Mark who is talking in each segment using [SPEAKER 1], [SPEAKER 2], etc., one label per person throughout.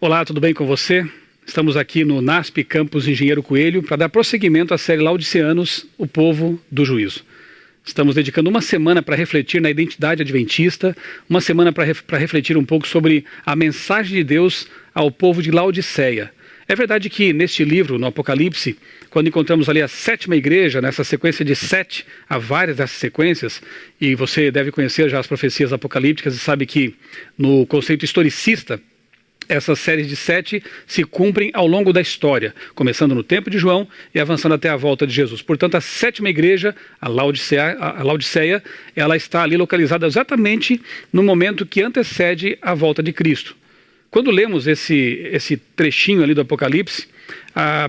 [SPEAKER 1] Olá, tudo bem com você? Estamos aqui no NASP Campus Engenheiro Coelho para dar prosseguimento à série Laodiceanos, o povo do juízo. Estamos dedicando uma semana para refletir na identidade adventista, uma semana para refletir um pouco sobre a mensagem de Deus ao povo de Laodiceia. É verdade que neste livro, no Apocalipse, quando encontramos ali a sétima igreja, nessa sequência de 7, há várias dessas sequências, e você deve conhecer já as profecias apocalípticas e sabe que no conceito historicista, essas séries de 7 se cumprem ao longo da história, começando no tempo de João e avançando até a volta de Jesus. Portanto, a sétima igreja, a Laodiceia, ela está ali localizada exatamente no momento que antecede a volta de Cristo. Quando lemos esse trechinho ali do Apocalipse,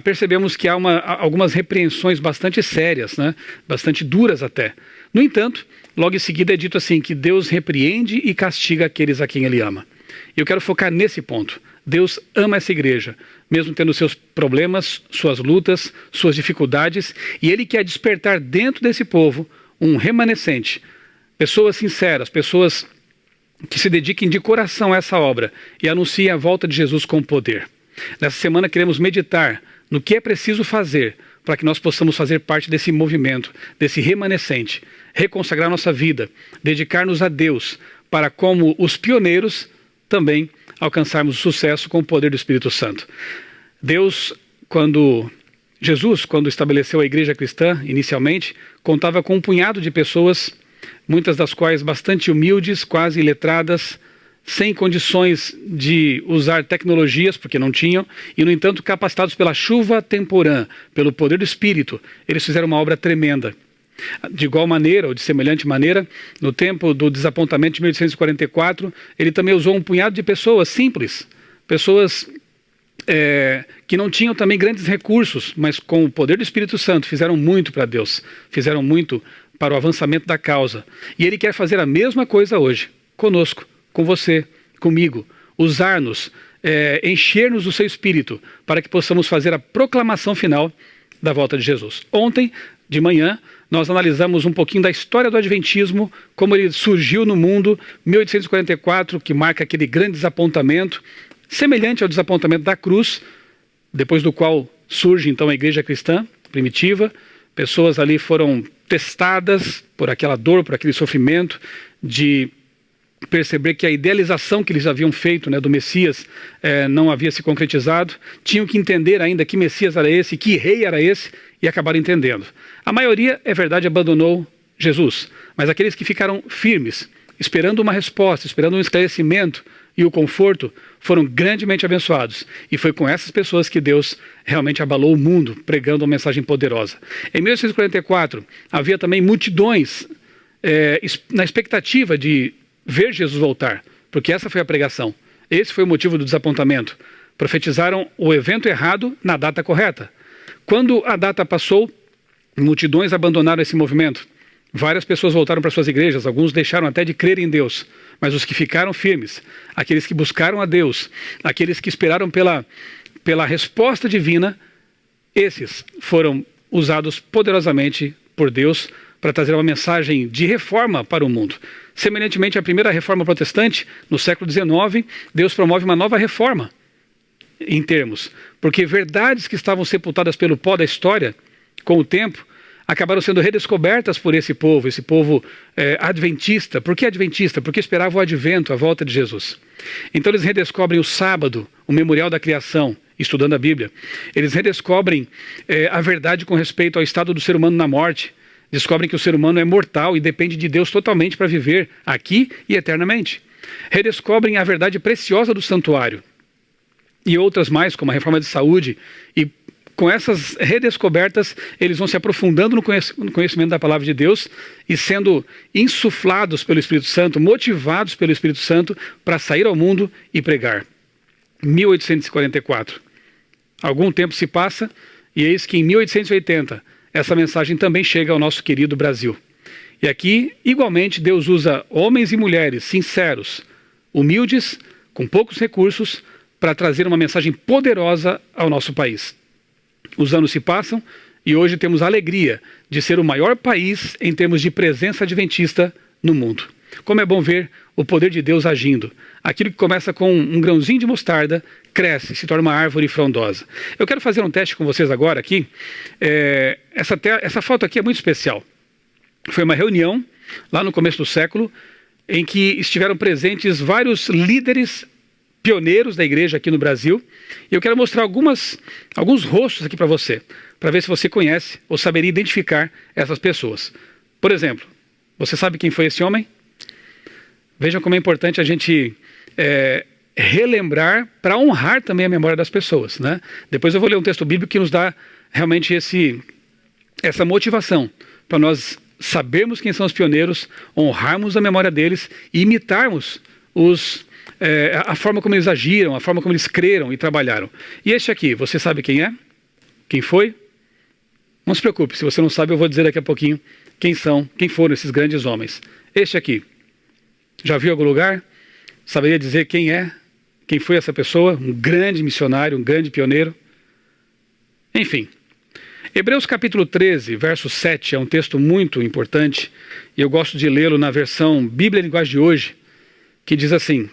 [SPEAKER 1] percebemos que há algumas repreensões bastante sérias, né? Bastante duras até. No entanto, logo em seguida é dito assim, que Deus repreende e castiga aqueles a quem Ele ama. E eu quero focar nesse ponto. Deus ama essa igreja, mesmo tendo seus problemas, suas lutas, suas dificuldades, e Ele quer despertar dentro desse povo um remanescente, pessoas sinceras, pessoas que se dediquem de coração a essa obra e anunciem a volta de Jesus com poder. Nessa semana queremos meditar no que é preciso fazer para que nós possamos fazer parte desse movimento, desse remanescente, reconsagrar nossa vida, dedicar-nos a Deus, para como os pioneiros também alcançarmos o sucesso com o poder do Espírito Santo. Jesus, quando estabeleceu a igreja cristã, inicialmente, contava com um punhado de pessoas, muitas das quais bastante humildes, quase iletradas, sem condições de usar tecnologias, porque não tinham, e, no entanto, capacitados pela chuva temporã, pelo poder do Espírito, eles fizeram uma obra tremenda. De igual maneira, ou de semelhante maneira, no tempo do desapontamento de 1844, ele também usou um punhado de pessoas simples, pessoas que não tinham também grandes recursos, mas com o poder do Espírito Santo fizeram muito para Deus, fizeram muito para o avançamento da causa. E Ele quer fazer a mesma coisa hoje, conosco, com você, comigo, usar-nos, encher-nos do seu Espírito, para que possamos fazer a proclamação final da volta de Jesus. Ontem, de manhã, nós analisamos um pouquinho da história do Adventismo, como ele surgiu no mundo, 1844, que marca aquele grande desapontamento, semelhante ao desapontamento da cruz, depois do qual surge então a igreja cristã primitiva. Pessoas ali foram testadas por aquela dor, por aquele sofrimento, de perceber que a idealização que eles haviam feito, né, do Messias não havia se concretizado. Tinham que entender ainda que Messias era esse, que rei era esse, e acabaram entendendo. A maioria, é verdade, abandonou Jesus, mas aqueles que ficaram firmes, esperando uma resposta, esperando um esclarecimento e o conforto, foram grandemente abençoados. E foi com essas pessoas que Deus realmente abalou o mundo, pregando uma mensagem poderosa. Em 1844, havia também multidões na expectativa de ver Jesus voltar, porque essa foi a pregação. Esse foi o motivo do desapontamento. Profetizaram o evento errado na data correta. Quando a data passou, multidões abandonaram esse movimento. Várias pessoas voltaram para suas igrejas, alguns deixaram até de crer em Deus, mas os que ficaram firmes, aqueles que buscaram a Deus, aqueles que esperaram pela resposta divina, esses foram usados poderosamente por Deus para trazer uma mensagem de reforma para o mundo. Semelhantemente à primeira reforma protestante, no século XIX, Deus promove uma nova reforma em termos, porque verdades que estavam sepultadas pelo pó da história, com o tempo, acabaram sendo redescobertas por esse povo adventista. Por que adventista? Porque esperava o advento, a volta de Jesus. Então eles redescobrem o sábado, o memorial da criação, estudando a Bíblia. Eles redescobrem a verdade com respeito ao estado do ser humano na morte. Descobrem que o ser humano é mortal e depende de Deus totalmente para viver aqui e eternamente. Redescobrem a verdade preciosa do santuário. E outras mais, como a reforma de saúde. E com essas redescobertas, eles vão se aprofundando no conhecimento da palavra de Deus e sendo insuflados pelo Espírito Santo, motivados pelo Espírito Santo para sair ao mundo e pregar. 1844. Algum tempo se passa e eis que em 1880 essa mensagem também chega ao nosso querido Brasil. E aqui, igualmente, Deus usa homens e mulheres sinceros, humildes, com poucos recursos, para trazer uma mensagem poderosa ao nosso país. Os anos se passam e hoje temos a alegria de ser o maior país em termos de presença adventista no mundo. Como é bom ver o poder de Deus agindo. Aquilo que começa com um grãozinho de mostarda cresce, se torna uma árvore frondosa. Eu quero fazer um teste com vocês agora aqui. Essa foto aqui é muito especial. Foi uma reunião lá no começo do século em que estiveram presentes vários líderes pioneiros da igreja aqui no Brasil. E eu quero mostrar alguns rostos aqui para você, para ver se você conhece ou saberia identificar essas pessoas. Por exemplo, você sabe quem foi esse homem? Vejam como é importante a gente relembrar para honrar também a memória das pessoas, né? Depois eu vou ler um texto bíblico que nos dá realmente essa motivação para nós sabermos quem são os pioneiros, honrarmos a memória deles e imitarmos a forma como eles agiram, a forma como eles creram e trabalharam. E este aqui, você sabe quem é? Quem foi? Não se preocupe, se você não sabe eu vou dizer daqui a pouquinho quem foram esses grandes homens. Este aqui, já viu em algum lugar? Saberia dizer quem é? Quem foi essa pessoa? Um grande missionário, um grande pioneiro? Enfim. Hebreus capítulo 13, verso 7 é um texto muito importante e eu gosto de lê-lo na versão Bíblia Linguagem de hoje, que diz assim: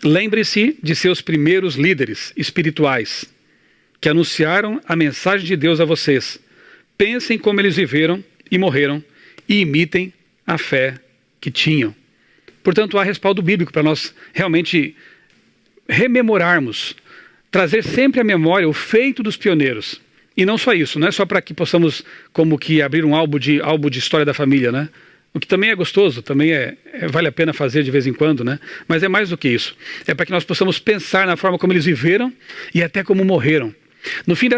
[SPEAKER 1] lembre-se de seus primeiros líderes espirituais que anunciaram a mensagem de Deus a vocês. Pensem como eles viveram e morreram e imitem a fé que tinham. Portanto, há respaldo bíblico para nós realmente rememorarmos, trazer sempre à memória o feito dos pioneiros. E não só isso, não é só para que possamos como que abrir um álbum de história da família, né? O que também é gostoso, também vale a pena fazer de vez em quando, né? Mas é mais do que isso. É para que nós possamos pensar na forma como eles viveram e até como morreram. No fim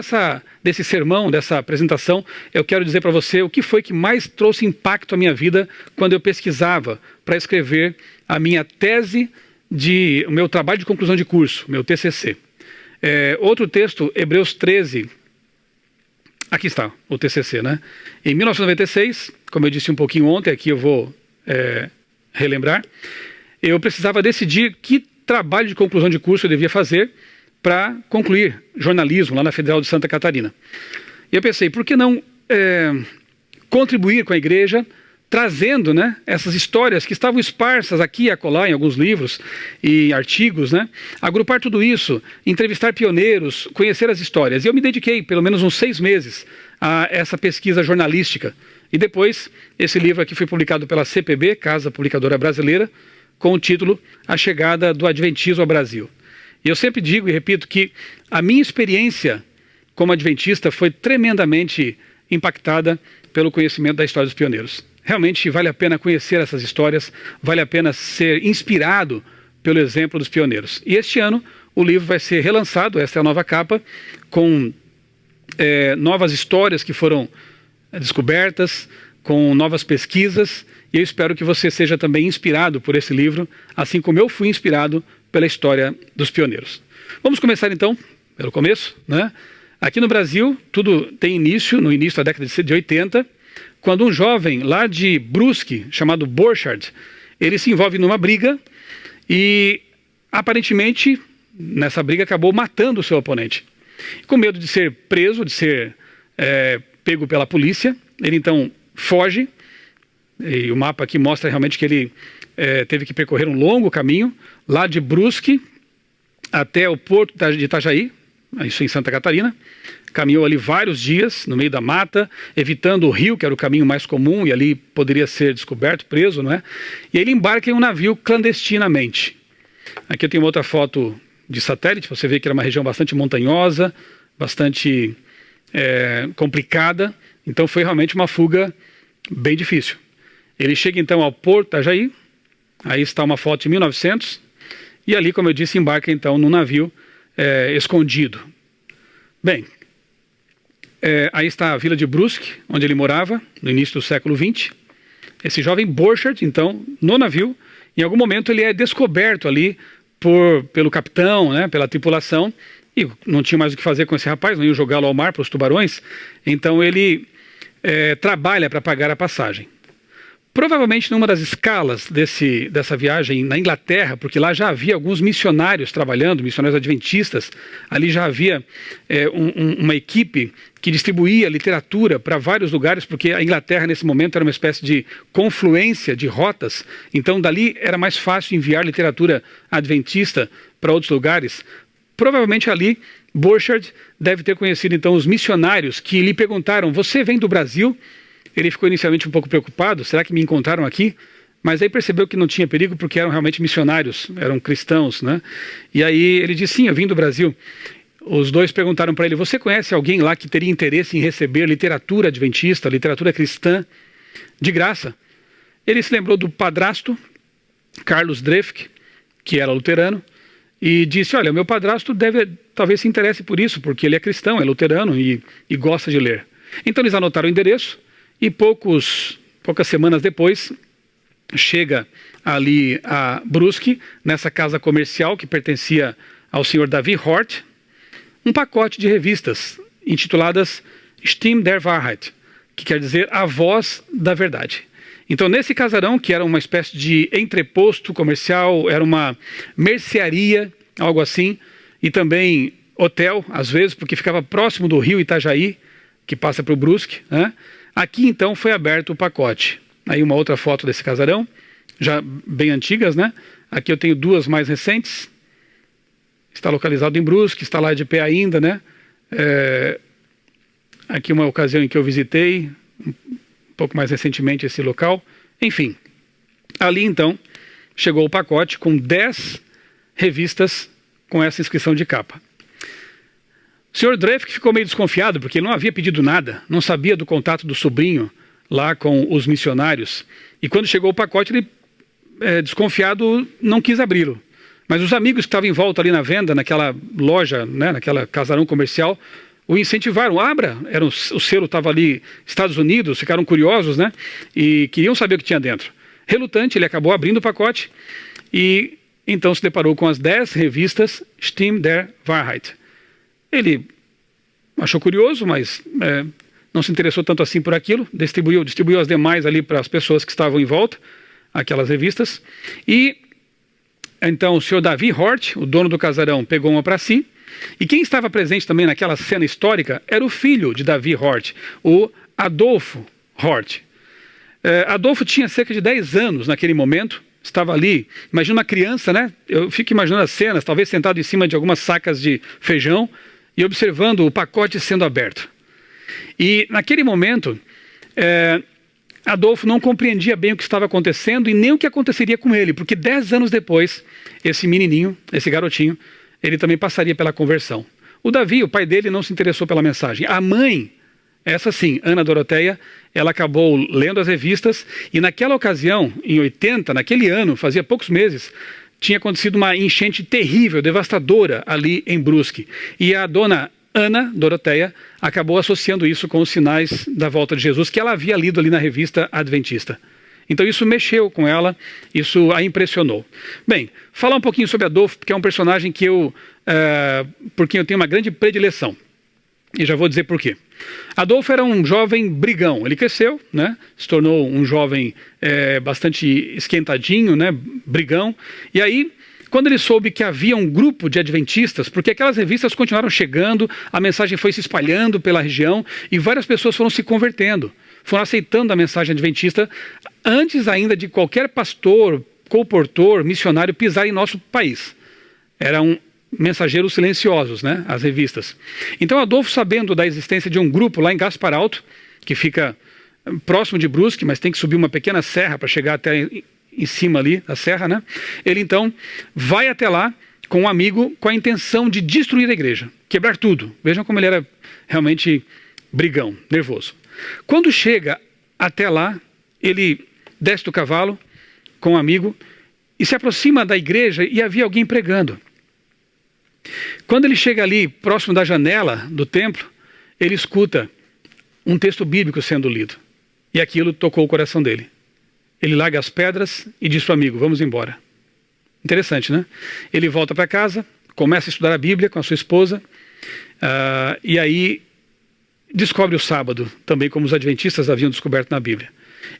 [SPEAKER 1] desse sermão, dessa apresentação, eu quero dizer para você o que foi que mais trouxe impacto à minha vida quando eu pesquisava para escrever a minha tese, o meu trabalho de conclusão de curso, meu TCC. Outro texto, Hebreus 13, aqui está o TCC, né? Em 1996, como eu disse um pouquinho ontem, aqui eu vou relembrar, eu precisava decidir que trabalho de conclusão de curso eu devia fazer para concluir jornalismo lá na Federal de Santa Catarina. E eu pensei, por que não contribuir com a igreja, trazendo, né, essas histórias que estavam esparsas aqui e acolá em alguns livros e artigos, né, agrupar tudo isso, entrevistar pioneiros, conhecer as histórias. E eu me dediquei pelo menos uns 6 meses a essa pesquisa jornalística. E depois, esse livro aqui foi publicado pela CPB, Casa Publicadora Brasileira, com o título A Chegada do Adventismo ao Brasil. E eu sempre digo e repito que a minha experiência como adventista foi tremendamente impactada pelo conhecimento da história dos pioneiros. Realmente vale a pena conhecer essas histórias, vale a pena ser inspirado pelo exemplo dos pioneiros. E este ano o livro vai ser relançado, essa é a nova capa, com novas histórias que foram descobertas, com novas pesquisas, e eu espero que você seja também inspirado por esse livro, assim como eu fui inspirado pela história dos pioneiros. Vamos começar então pelo começo, né? Aqui no Brasil, tudo tem início, no início da década de 80, quando um jovem lá de Brusque, chamado Borchardt, ele se envolve numa briga e, aparentemente, nessa briga acabou matando o seu oponente. Com medo de ser preso, de ser pego pela polícia, ele então foge, e o mapa aqui mostra realmente que ele teve que percorrer um longo caminho, lá de Brusque até o porto de Itajaí, isso em Santa Catarina. Caminhou ali vários dias no meio da mata, evitando o rio, que era o caminho mais comum, e ali poderia ser descoberto, preso, não é? E aí ele embarca em um navio clandestinamente. Aqui eu tenho outra foto de satélite, você vê que era uma região bastante montanhosa, bastante complicada, então foi realmente uma fuga bem difícil. Ele chega então ao porto de Itajaí, aí está uma foto de 1900, e ali, como eu disse, embarca então num navio escondido. Bem, aí está a vila de Brusque, onde ele morava, no início do século XX. Esse jovem Borchardt, então, no navio, em algum momento ele é descoberto ali pelo capitão, né, pela tripulação, e não tinha mais o que fazer com esse rapaz, não ia jogá-lo ao mar para os tubarões, então ele trabalha para pagar a passagem. Provavelmente numa das escalas dessa viagem na Inglaterra, porque lá já havia alguns missionários trabalhando, missionários adventistas, ali já havia uma equipe que distribuía literatura para vários lugares, porque a Inglaterra nesse momento era uma espécie de confluência de rotas, então dali era mais fácil enviar literatura adventista para outros lugares. provavelmente ali, Borchardt deve ter conhecido então os missionários que lhe perguntaram: você vem do Brasil? Ele ficou inicialmente um pouco preocupado, será que me encontraram aqui? Mas aí percebeu que não tinha perigo porque eram realmente missionários, eram cristãos, né? E aí ele disse: sim, eu vim do Brasil. Os dois perguntaram para ele: você conhece alguém lá que teria interesse em receber literatura adventista, literatura cristã, de graça? Ele se lembrou do padrasto, Carlos Drefk, que era luterano, e disse: olha, meu padrasto talvez se interesse por isso, porque ele é cristão, é luterano e gosta de ler. Então eles anotaram o endereço e poucas semanas depois chega ali a Brusque, nessa casa comercial que pertencia ao senhor Davi Hort, um pacote de revistas intituladas Stimme der Wahrheit, que quer dizer a voz da verdade. Então, nesse casarão, que era uma espécie de entreposto comercial, era uma mercearia, algo assim, e também hotel, às vezes, porque ficava próximo do rio Itajaí, que passa para o Brusque, né? Aqui, então, foi aberto o pacote. Aí uma outra foto desse casarão, já bem antigas, né? Aqui eu tenho duas mais recentes. Está localizado em Brusque, está lá de pé ainda, né? Aqui uma ocasião em que eu visitei, um pouco mais recentemente, esse local. Enfim, ali então chegou o pacote com 10 revistas com essa inscrição de capa. O senhor Drefk ficou meio desconfiado, porque ele não havia pedido nada, não sabia do contato do sobrinho lá com os missionários. E quando chegou o pacote, ele, desconfiado, não quis abri-lo. Mas os amigos que estavam em volta ali na venda, naquela loja, né, naquela casarão comercial, o incentivaram: abra. O selo estava ali, Estados Unidos, ficaram curiosos, né, e queriam saber o que tinha dentro. Relutante, ele acabou abrindo o pacote e então se deparou com as 10 revistas Stimme der Wahrheit. Ele achou curioso, mas não se interessou tanto assim por aquilo, distribuiu as demais ali para as pessoas que estavam em volta, aquelas revistas, e então o senhor Davi Hort, o dono do casarão, pegou uma para si, e quem estava presente também naquela cena histórica era o filho de Davi Hort, o Adolfo Hort. Adolfo tinha cerca de 10 anos naquele momento, estava ali, imagina uma criança, né? Eu fico imaginando as cenas, talvez sentado em cima de algumas sacas de feijão e observando o pacote sendo aberto. E naquele momento, Adolfo não compreendia bem o que estava acontecendo e nem o que aconteceria com ele, porque 10 anos depois, esse menininho, esse garotinho, ele também passaria pela conversão. O Davi, o pai dele, não se interessou pela mensagem. A mãe, essa sim, Ana Doroteia, ela acabou lendo as revistas e naquela ocasião, em 80, naquele ano, fazia poucos meses, tinha acontecido uma enchente terrível, devastadora ali em Brusque. E a dona Ana Doroteia acabou associando isso com os sinais da volta de Jesus que ela havia lido ali na revista Adventista. Então isso mexeu com ela, isso a impressionou. Bem, falar um pouquinho sobre Adolfo, porque é um personagem que por quem eu tenho uma grande predileção. E já vou dizer por quê. Adolfo era um jovem brigão. Ele cresceu, né? Se tornou um jovem bastante esquentadinho, né? Brigão. E aí, quando ele soube que havia um grupo de adventistas, porque aquelas revistas continuaram chegando, a mensagem foi se espalhando pela região e várias pessoas foram se convertendo, foram aceitando a mensagem adventista antes ainda de qualquer pastor, colportor, missionário pisar em nosso país. Eram mensageiros silenciosos, né, as revistas. Então Adolfo, sabendo da existência de um grupo lá em Gaspar Alto, que fica próximo de Brusque, mas tem que subir uma pequena serra para chegar até em cima ali da serra, né? Ele então vai até lá com um amigo com a intenção de destruir a igreja, quebrar tudo. Vejam como ele era realmente brigão, nervoso. Quando chega até lá, ele desce do cavalo com um amigo e se aproxima da igreja e havia alguém pregando. Quando ele chega ali, próximo da janela do templo, ele escuta um texto bíblico sendo lido. E aquilo tocou o coração dele. Ele larga as pedras e diz para o amigo: vamos embora. Interessante, né? Ele volta para casa, começa a estudar a Bíblia com a sua esposa, e aí descobre o sábado, também como os adventistas haviam descoberto na Bíblia.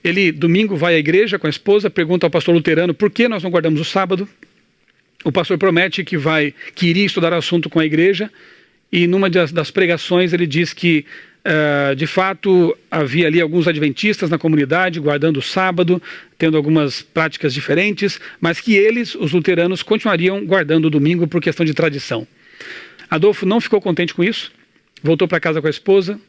[SPEAKER 1] Ele, domingo, vai à igreja com a esposa, pergunta ao pastor luterano por que nós não guardamos o sábado. O pastor promete que iria estudar o assunto com a igreja, e numa das pregações ele diz que, de fato, havia ali alguns adventistas na comunidade, guardando o sábado, tendo algumas práticas diferentes, mas que eles, os luteranos, continuariam guardando o domingo por questão de tradição. Adolfo não ficou contente com isso, voltou para casa com a esposa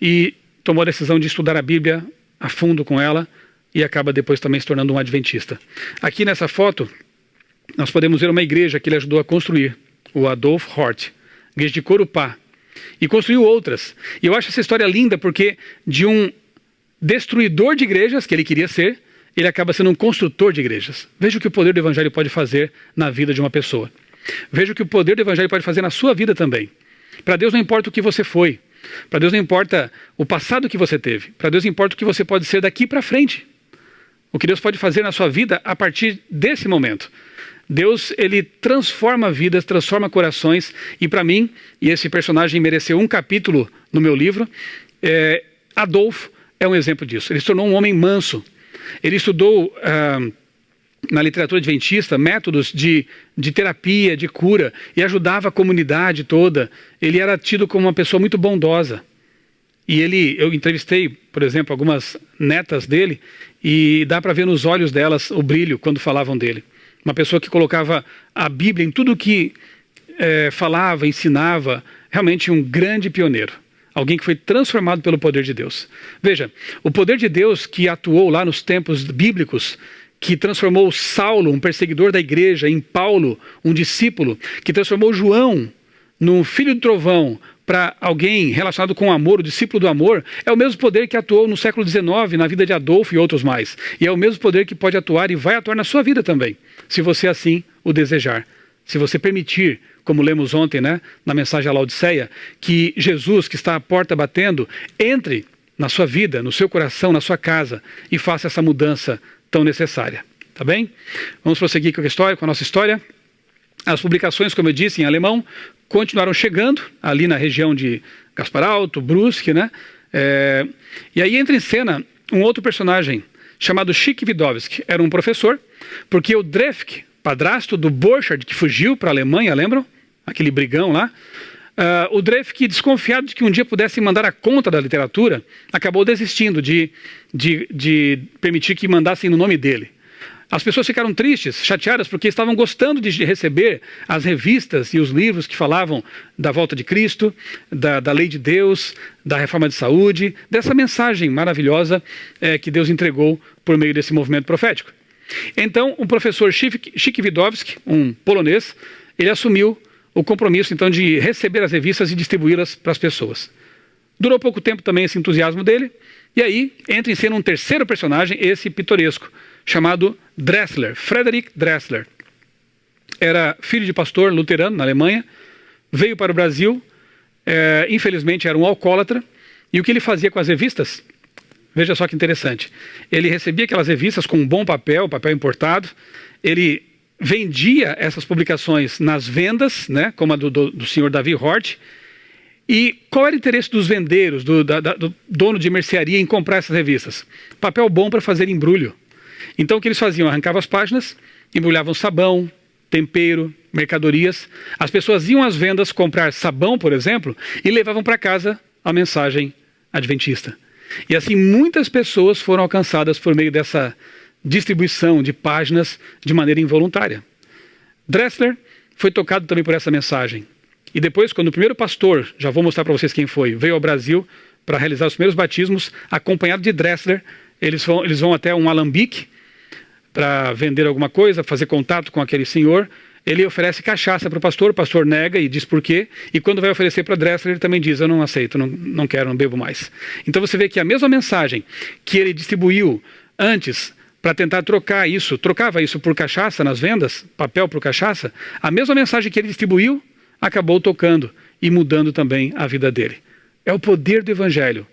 [SPEAKER 1] e tomou a decisão de estudar a Bíblia a fundo com ela e acaba depois também se tornando um adventista. Aqui nessa foto, nós podemos ver uma igreja que ele ajudou a construir, o Adolf Hort, igreja de Corupá, e construiu outras. E eu acho essa história linda porque de um destruidor de igrejas, que ele queria ser, ele acaba sendo um construtor de igrejas. Veja o que o poder do evangelho pode fazer na vida de uma pessoa. Veja o que o poder do evangelho pode fazer na sua vida também. Para Deus não importa o que você foi. Para Deus não importa o passado que você teve. Para Deus importa o que você pode ser daqui para frente. O que Deus pode fazer na sua vida a partir desse momento. Deus, ele transforma vidas, transforma corações. E para mim, e esse personagem mereceu um capítulo no meu livro, Adolfo é um exemplo disso. Ele se tornou um homem manso. Ele estudou na literatura adventista métodos de terapia, de cura, e ajudava a comunidade toda. Ele era tido como uma pessoa muito bondosa. E eu entrevistei, por exemplo, algumas netas dele, e dá para ver nos olhos delas o brilho quando falavam dele. Uma pessoa que colocava a Bíblia em tudo que falava, ensinava, realmente um grande pioneiro. Alguém que foi transformado pelo poder de Deus. Veja, o poder de Deus que atuou lá nos tempos bíblicos, que transformou Saulo, um perseguidor da igreja, em Paulo, um discípulo, que transformou João num filho do trovão para alguém relacionado com o amor, o discípulo do amor, é o mesmo poder que atuou no século XIX na vida de Adolfo e outros mais. E é o mesmo poder que pode atuar e vai atuar na sua vida também, se você assim o desejar. Se você permitir, como lemos ontem, né, na mensagem à Laodiceia, que Jesus, que está à porta batendo, entre na sua vida, no seu coração, na sua casa e faça essa mudança tão necessária. Tá bem? Vamos prosseguir com a nossa história. As publicações, como eu disse, em alemão, continuaram chegando ali na região de Gaspar Alto, Brusque, né? E aí entra em cena um outro personagem chamado Schick-Wiedowski. Era um professor, porque o Drefk, padrasto do Borchardt, que fugiu para a Alemanha, lembram? Aquele brigão lá. O Drefk, desconfiado de que um dia pudesse mandar a conta da literatura, acabou desistindo de permitir que mandassem no nome dele. As pessoas ficaram tristes, chateadas, porque estavam gostando de receber as revistas e os livros que falavam da volta de Cristo, da lei de Deus, da reforma de saúde, dessa mensagem maravilhosa que Deus entregou por meio desse movimento profético. Então, o professor Schick-Wiedowski, um polonês, ele assumiu o compromisso, então, de receber as revistas e distribuí-las para as pessoas. Durou pouco tempo também esse entusiasmo dele, e aí entra em cena um terceiro personagem, esse pitoresco, chamado Dressler, Frederick Dressler. Era filho de pastor luterano na Alemanha, veio para o Brasil, infelizmente era um alcoólatra, e o que ele fazia com as revistas? Veja só que interessante. Ele recebia aquelas revistas com um bom papel importado, ele vendia essas publicações nas vendas, né, como a do senhor Davi Hort. E qual era o interesse dos vendeiros, do dono de mercearia em comprar essas revistas? Papel bom para fazer embrulho. Então o que eles faziam? Arrancavam as páginas, embrulhavam sabão, tempero, mercadorias. As pessoas iam às vendas comprar sabão, por exemplo, e levavam para casa a mensagem adventista. E assim muitas pessoas foram alcançadas por meio dessa distribuição de páginas de maneira involuntária. Dressler foi tocado também por essa mensagem. E depois, quando o primeiro pastor, já vou mostrar para vocês quem foi, veio ao Brasil para realizar os primeiros batismos, acompanhado de Dressler, eles vão até um alambique para vender alguma coisa, fazer contato com aquele senhor. Ele oferece cachaça para o pastor nega e diz por quê. E quando vai oferecer para Dressler, ele também diz, eu não aceito, não quero, não bebo mais. Então você vê que a mesma mensagem que ele distribuiu antes para tentar trocava isso por cachaça nas vendas, papel por cachaça, a mesma mensagem que ele distribuiu acabou tocando e mudando também a vida dele. É o poder do evangelho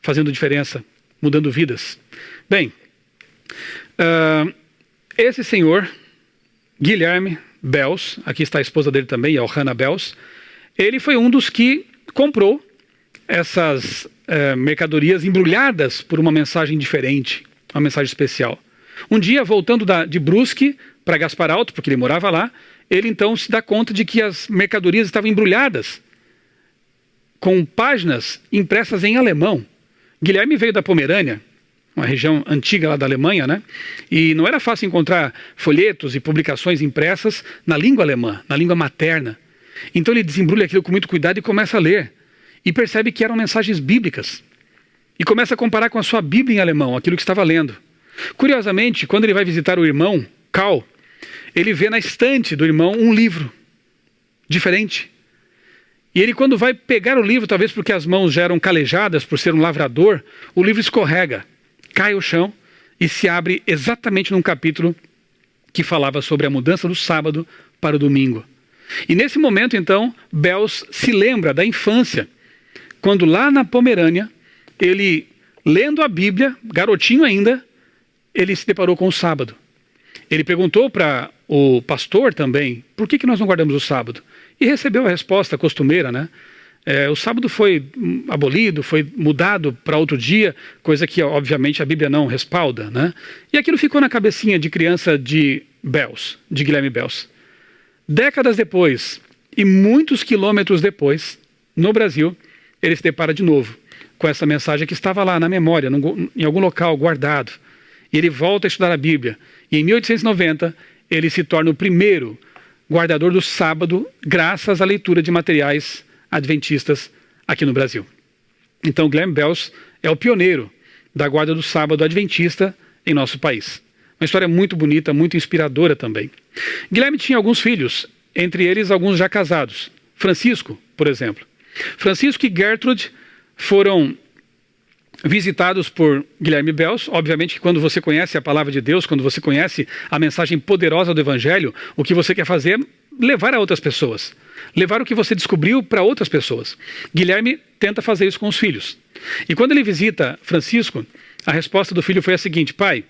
[SPEAKER 1] fazendo diferença, mudando vidas. Bem, esse senhor, Guilherme Bels, aqui está a esposa dele também, Johanna Bels, ele foi um dos que comprou essas mercadorias embrulhadas por uma mensagem diferente, uma mensagem especial. Um dia, voltando de Brusque para Gaspar Alto, porque ele morava lá, ele então se dá conta de que as mercadorias estavam embrulhadas com páginas impressas em alemão. Guilherme veio da Pomerânia, uma região antiga lá da Alemanha, né? E não era fácil encontrar folhetos e publicações impressas na língua alemã, na língua materna. Então ele desembrulha aquilo com muito cuidado e começa a ler. E percebe que eram mensagens bíblicas. E começa a comparar com a sua Bíblia em alemão, aquilo que estava lendo. Curiosamente, quando ele vai visitar o irmão, Karl, ele vê na estante do irmão um livro diferente. E ele, quando vai pegar o livro, talvez porque as mãos já eram calejadas por ser um lavrador, o livro escorrega, cai ao chão e se abre exatamente num capítulo que falava sobre a mudança do sábado para o domingo. E nesse momento, então, Bels se lembra da infância, quando lá na Pomerânia, ele, lendo a Bíblia, garotinho ainda, ele se deparou com o sábado. Ele perguntou para o pastor também, por que nós não guardamos o sábado? E recebeu a resposta costumeira, né? O sábado foi abolido, foi mudado para outro dia, coisa que obviamente a Bíblia não respalda, né? E aquilo ficou na cabecinha de criança de Bels, de Guilherme Bels. Décadas depois, e muitos quilômetros depois, no Brasil, ele se depara de novo com essa mensagem que estava lá na memória, em algum local guardado. E ele volta a estudar a Bíblia. E em 1890, ele se torna o primeiro guardador do sábado, graças à leitura de materiais adventistas aqui no Brasil. Então, Guilherme Bels é o pioneiro da guarda do sábado adventista em nosso país. Uma história muito bonita, muito inspiradora também. Guilherme tinha alguns filhos, entre eles alguns já casados. Francisco, por exemplo. Francisco e Gertrude foram visitados por Guilherme Bels. Obviamente que quando você conhece a palavra de Deus, quando você conhece a mensagem poderosa do Evangelho, o que você quer fazer é levar a outras pessoas. Levar o que você descobriu para outras pessoas. Guilherme tenta fazer isso com os filhos. E quando ele visita Francisco, a resposta do filho foi a seguinte: pai,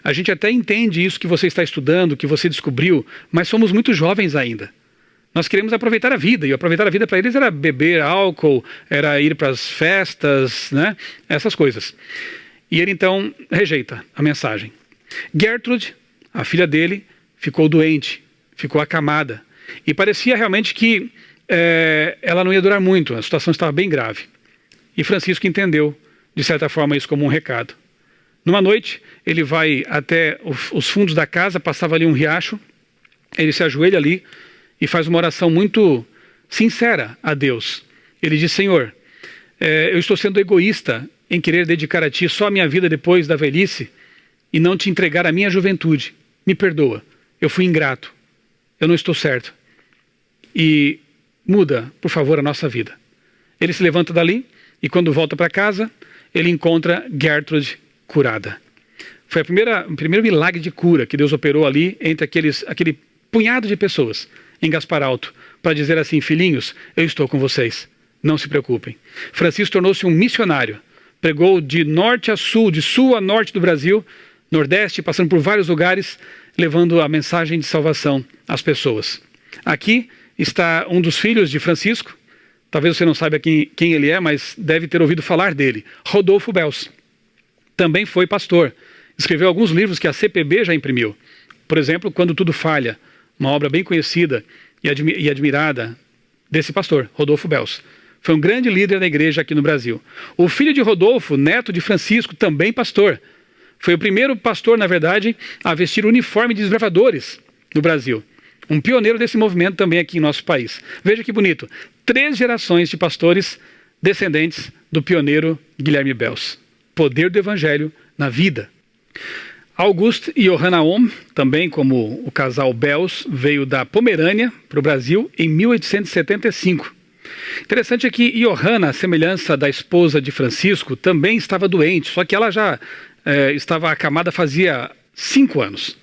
[SPEAKER 1] a gente até entende isso que você está estudando, que você descobriu, mas somos muito jovens ainda. Nós queremos aproveitar a vida, e aproveitar a vida para eles era beber álcool, era ir para as festas, né? Essas coisas. E ele então rejeita a mensagem. Gertrude, a filha dele, ficou doente, ficou acamada, e parecia realmente que ela não ia durar muito, a situação estava bem grave. E Francisco entendeu, de certa forma, isso como um recado. Numa noite, ele vai até os fundos da casa, passava ali um riacho, ele se ajoelha ali, e faz uma oração muito sincera a Deus. Ele diz: Senhor, eu estou sendo egoísta em querer dedicar a Ti só a minha vida depois da velhice e não Te entregar a minha juventude. Me perdoa, eu fui ingrato, eu não estou certo. E muda, por favor, a nossa vida. Ele se levanta dali e quando volta para casa, ele encontra Gertrude curada. Foi o primeiro milagre de cura que Deus operou ali entre aquele punhado de pessoas em Gaspar Alto, para dizer assim: filhinhos, eu estou com vocês, não se preocupem. Francisco tornou-se um missionário, pregou de norte a sul, de sul a norte do Brasil, nordeste, passando por vários lugares, levando a mensagem de salvação às pessoas. Aqui está um dos filhos de Francisco, talvez você não saiba quem ele é, mas deve ter ouvido falar dele, Rodolfo Bels. Também foi pastor, escreveu alguns livros que a CPB já imprimiu. Por exemplo, Quando Tudo Falha, uma obra bem conhecida e admirada desse pastor, Rodolfo Bels. Foi um grande líder da igreja aqui no Brasil. O filho de Rodolfo, neto de Francisco, também pastor. Foi o primeiro pastor, na verdade, a vestir o uniforme de desbravadores no Brasil. Um pioneiro desse movimento também aqui em nosso país. Veja que bonito. 3 gerações de pastores descendentes do pioneiro Guilherme Bels. Poder do Evangelho na vida. August e Johanna Ohm, também como o casal Bels, veio da Pomerânia para o Brasil em 1875. Interessante é que Johanna, à semelhança da esposa de Francisco, também estava doente, só que ela já estava acamada fazia 5 anos.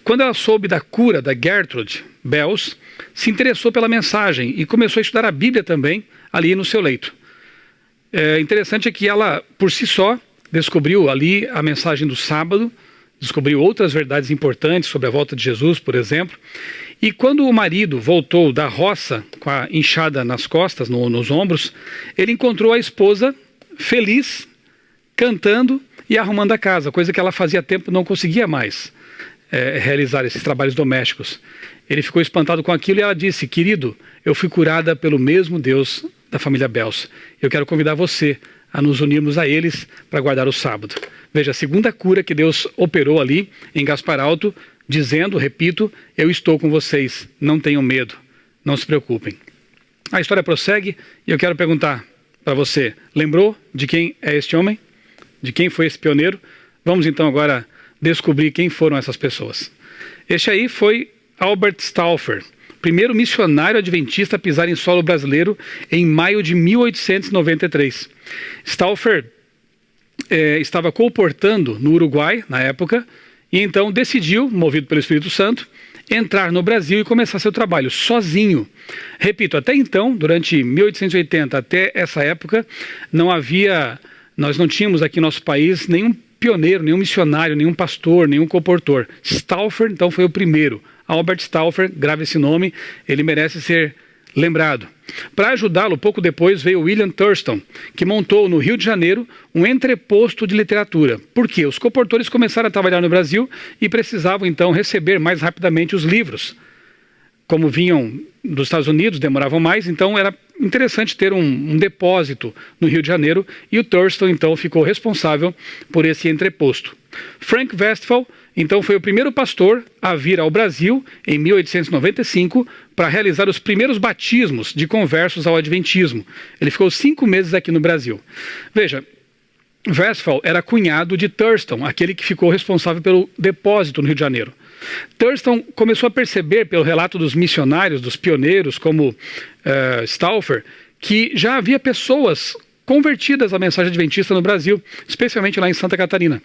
[SPEAKER 1] Quando ela soube da cura da Gertrude Bels, se interessou pela mensagem e começou a estudar a Bíblia também ali no seu leito. Interessante é que ela, por si só, descobriu ali a mensagem do sábado, descobriu outras verdades importantes sobre a volta de Jesus, por exemplo. E quando o marido voltou da roça com a enxada nas costas, nos ombros, ele encontrou a esposa feliz, cantando e arrumando a casa, coisa que ela fazia tempo não conseguia mais realizar esses trabalhos domésticos. Ele ficou espantado com aquilo e ela disse: querido, eu fui curada pelo mesmo Deus da família Bels. Eu quero convidar você a nos unirmos a eles para guardar o sábado. Veja, a segunda cura que Deus operou ali em Gaspar Alto, dizendo, repito, eu estou com vocês, não tenham medo, não se preocupem. A história prossegue e eu quero perguntar para você, lembrou de quem é este homem? De quem foi esse pioneiro? Vamos então agora descobrir quem foram essas pessoas. Este aí foi Albert Stauffer, primeiro missionário adventista a pisar em solo brasileiro em maio de 1893. Stauffer estava colportando no Uruguai, na época, e então decidiu, movido pelo Espírito Santo, entrar no Brasil e começar seu trabalho sozinho. Repito, até então, durante 1880 até essa época, nós não tínhamos aqui no nosso país nenhum pioneiro, nenhum missionário, nenhum pastor, nenhum colportor. Stauffer, então, foi o primeiro. Albert Stauffer, grave esse nome, ele merece ser lembrado. Para ajudá-lo, pouco depois veio William Thurston, que montou no Rio de Janeiro um entreposto de literatura. Por quê? Os colportores começaram a trabalhar no Brasil e precisavam então receber mais rapidamente os livros. Como vinham dos Estados Unidos, demoravam mais, então era interessante ter um depósito no Rio de Janeiro, e o Thurston então ficou responsável por esse entreposto. Frank Westphal então foi o primeiro pastor a vir ao Brasil em 1895 para realizar os primeiros batismos de conversos ao adventismo. Ele ficou 5 meses aqui no Brasil. Veja, Westphal era cunhado de Thurston, aquele que ficou responsável pelo depósito no Rio de Janeiro. Thurston começou a perceber, pelo relato dos missionários, dos pioneiros, como Stauffer, que já havia pessoas convertidas à mensagem adventista no Brasil, especialmente lá em Santa Catarina.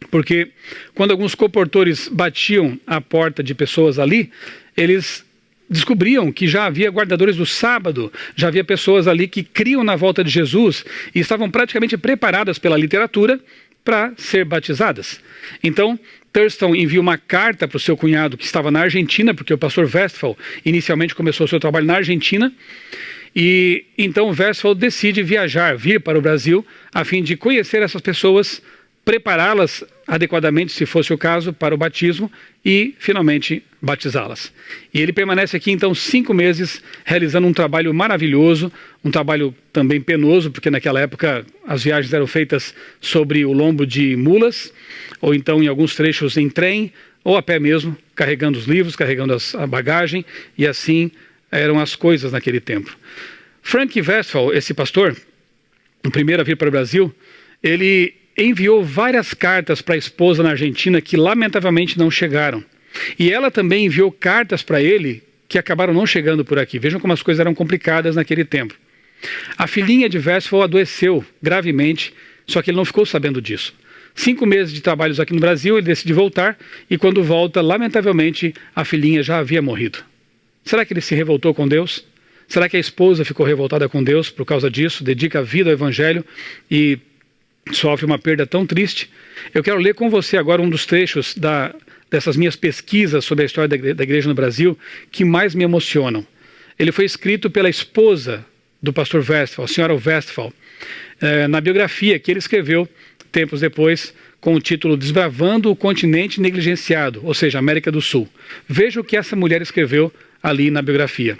[SPEAKER 1] Porque quando alguns colportores batiam à porta de pessoas ali, eles descobriam que já havia guardadores do sábado, já havia pessoas ali que criam na volta de Jesus e estavam praticamente preparadas pela literatura para ser batizadas. Então, Thurston envia uma carta para o seu cunhado que estava na Argentina, porque o pastor Westphal inicialmente começou o seu trabalho na Argentina, e então Westphal decide vir para o Brasil a fim de conhecer essas pessoas, prepará-las adequadamente, se fosse o caso, para o batismo e, finalmente, batizá-las. E ele permanece aqui, então, 5 meses, realizando um trabalho maravilhoso, um trabalho também penoso, porque naquela época as viagens eram feitas sobre o lombo de mulas, ou então em alguns trechos em trem, ou a pé mesmo, carregando os livros, carregando a bagagem, e assim eram as coisas naquele tempo. Frank Westphal, esse pastor, o primeiro a vir para o Brasil, ele enviou várias cartas para a esposa na Argentina que lamentavelmente não chegaram. E ela também enviou cartas para ele que acabaram não chegando por aqui. Vejam como as coisas eram complicadas naquele tempo. A filhinha de Westphal adoeceu gravemente, só que ele não ficou sabendo disso. 5 meses de trabalhos aqui no Brasil, ele decide voltar, e quando volta, lamentavelmente, a filhinha já havia morrido. Será que ele se revoltou com Deus? Será que a esposa ficou revoltada com Deus por causa disso, dedica a vida ao Evangelho e sofre uma perda tão triste? Eu quero ler com você agora um dos trechos dessas minhas pesquisas sobre a história da igreja no Brasil que mais me emocionam. Ele foi escrito pela esposa do pastor Westphal, a senhora Westphal, na biografia que ele escreveu tempos depois, com o título Desbravando o Continente Negligenciado, ou seja, América do Sul. Veja o que essa mulher escreveu ali na biografia.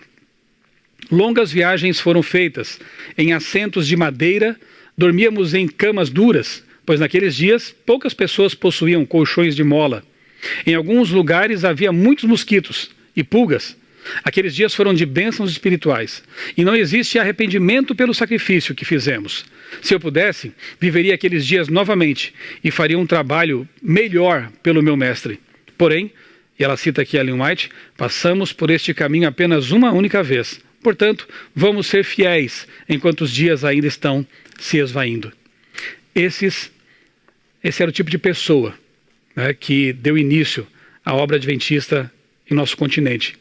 [SPEAKER 1] Longas viagens foram feitas em assentos de madeira, dormíamos em camas duras, pois naqueles dias poucas pessoas possuíam colchões de mola. Em alguns lugares havia muitos mosquitos e pulgas. Aqueles dias foram de bênçãos espirituais, e não existe arrependimento pelo sacrifício que fizemos. Se eu pudesse, viveria aqueles dias novamente e faria um trabalho melhor pelo meu mestre. Porém, e ela cita aqui Ellen White, passamos por este caminho apenas uma única vez. Portanto, vamos ser fiéis enquanto os dias ainda estão se esvaindo. Esse era o tipo de pessoa, né, que deu início à obra adventista em nosso continente.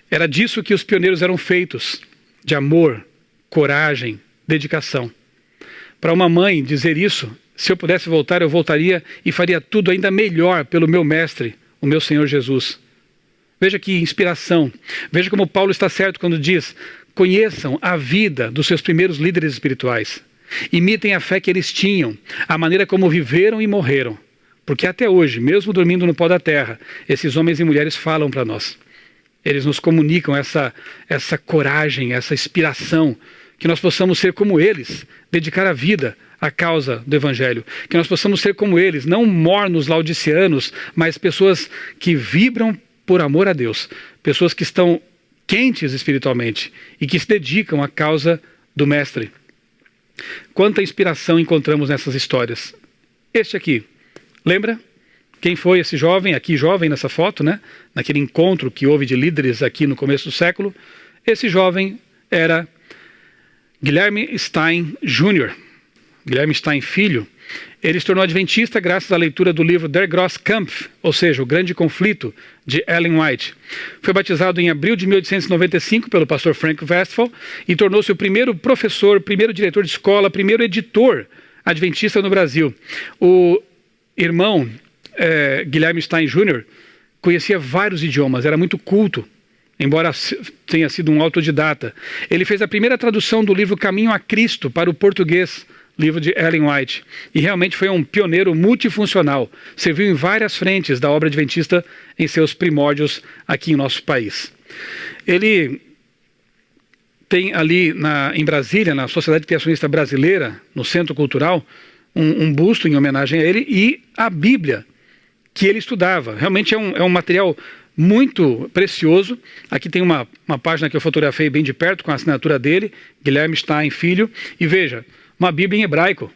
[SPEAKER 1] Era disso que os pioneiros eram feitos, de amor, coragem, dedicação. Para uma mãe dizer isso, se eu pudesse voltar, eu voltaria e faria tudo ainda melhor pelo meu mestre, o meu Senhor Jesus. Veja que inspiração. Veja como Paulo está certo quando diz: conheçam a vida dos seus primeiros líderes espirituais. Imitem a fé que eles tinham, a maneira como viveram e morreram. Porque até hoje, mesmo dormindo no pó da terra, esses homens e mulheres falam para nós. Eles nos comunicam essa coragem, essa inspiração, que nós possamos ser como eles, dedicar a vida à causa do Evangelho. Que nós possamos ser como eles, não mornos laodiceanos, mas pessoas que vibram por amor a Deus. Pessoas que estão quentes espiritualmente e que se dedicam à causa do Mestre. Quanta inspiração encontramos nessas histórias. Este aqui, lembra? Quem foi esse jovem, aqui jovem nessa foto, né? Naquele encontro que houve de líderes aqui no começo do século. Esse jovem era Guilherme Stein Jr., Guilherme Stein Filho. Ele se tornou adventista graças à leitura do livro Der große Kampf, ou seja, O Grande Conflito, de Ellen White. Foi batizado em abril de 1895 pelo pastor Frank Westphal e tornou-se o primeiro professor, primeiro diretor de escola, primeiro editor adventista no Brasil. O irmão Guilherme Stein Jr. conhecia vários idiomas, era muito culto, embora tenha sido um autodidata. Ele fez a primeira tradução do livro Caminho a Cristo para o português, livro de Ellen White, e realmente foi um pioneiro multifuncional, serviu em várias frentes da obra adventista em seus primórdios aqui em nosso país. Ele tem ali em Brasília, na Sociedade Criacionista Brasileira, no Centro Cultural, um busto em homenagem a ele e a Bíblia que ele estudava. Realmente é um material muito precioso. Aqui tem uma página que eu fotografei bem de perto com a assinatura dele, Guilherme Stein Filho, e veja, uma Bíblia em hebraico.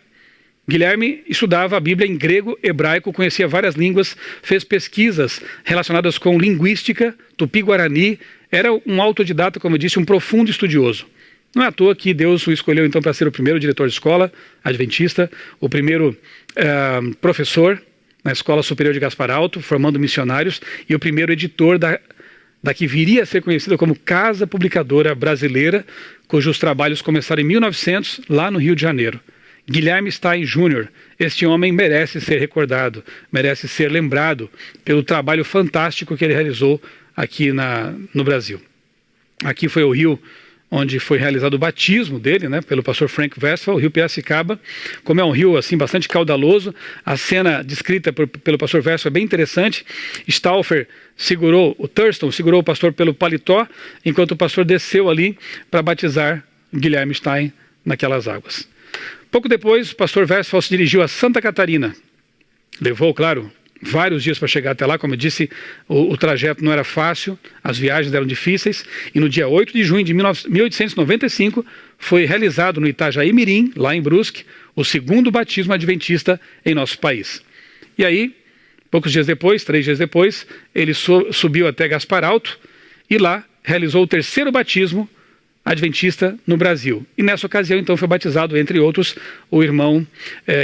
[SPEAKER 1] Guilherme estudava a Bíblia em grego, hebraico, conhecia várias línguas, fez pesquisas relacionadas com linguística, tupi-guarani, era um autodidata, como eu disse, um profundo estudioso. Não é à toa que Deus o escolheu então para ser o primeiro diretor de escola adventista, o primeiro professor na Escola Superior de Gaspar Alto, formando missionários, e o primeiro editor da que viria a ser conhecida como Casa Publicadora Brasileira, cujos trabalhos começaram em 1900, lá no Rio de Janeiro. Guilherme Stein Jr., este homem merece ser recordado, merece ser lembrado pelo trabalho fantástico que ele realizou aqui no Brasil. Aqui foi o rio onde foi realizado o batismo dele, né, pelo pastor Frank Westphal, o rio Piracicaba. Como é um rio assim bastante caudaloso, a cena descrita pelo pastor Westphal é bem interessante. Thurston segurou o pastor pelo paletó, enquanto o pastor desceu ali para batizar Guilherme Stein naquelas águas. Pouco depois, o pastor Westphal se dirigiu a Santa Catarina. Levou, claro, vários dias para chegar até lá, como eu disse, o trajeto não era fácil, as viagens eram difíceis, e no dia 8 de junho de 1895 foi realizado no Itajaí Mirim, lá em Brusque, o segundo batismo adventista em nosso país. E aí, poucos dias depois, 3 dias depois, ele subiu até Gaspar Alto e lá realizou o terceiro batismo adventista no Brasil. E nessa ocasião, então, foi batizado, entre outros, o irmão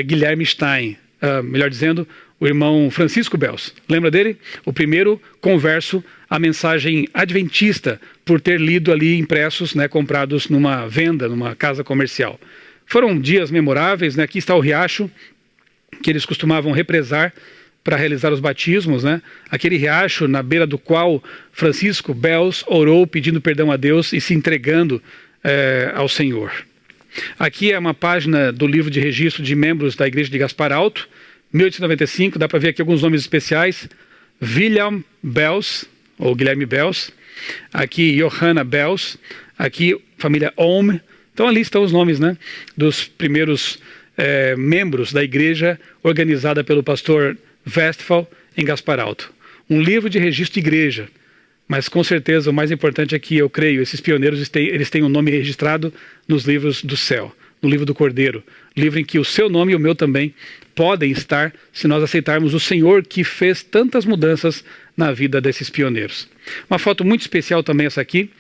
[SPEAKER 1] Guilherme Stein, melhor dizendo, o irmão Francisco Bells. Lembra dele? O primeiro converso à mensagem adventista, por ter lido ali impressos, né, comprados numa venda, numa casa comercial. Foram dias memoráveis, né? Aqui está o riacho que eles costumavam represar para realizar os batismos, né? Aquele riacho na beira do qual Francisco Bells orou pedindo perdão a Deus e se entregando ao Senhor. Aqui é uma página do livro de registro de membros da Igreja de Gaspar Alto, 1895, dá para ver aqui alguns nomes especiais: William Bells, ou Guilherme Bells, aqui Johanna Bells, aqui família Ohm. Então ali estão os nomes, né, dos primeiros membros da igreja organizada pelo pastor Westphal em Gaspar Alto. Um livro de registro de igreja, mas com certeza o mais importante é que, eu creio, esses pioneiros eles têm um nome registrado nos livros do céu, no livro do Cordeiro, livro em que o seu nome e o meu também podem estar, se nós aceitarmos o Senhor que fez tantas mudanças na vida desses pioneiros. Uma foto muito especial também essa aqui.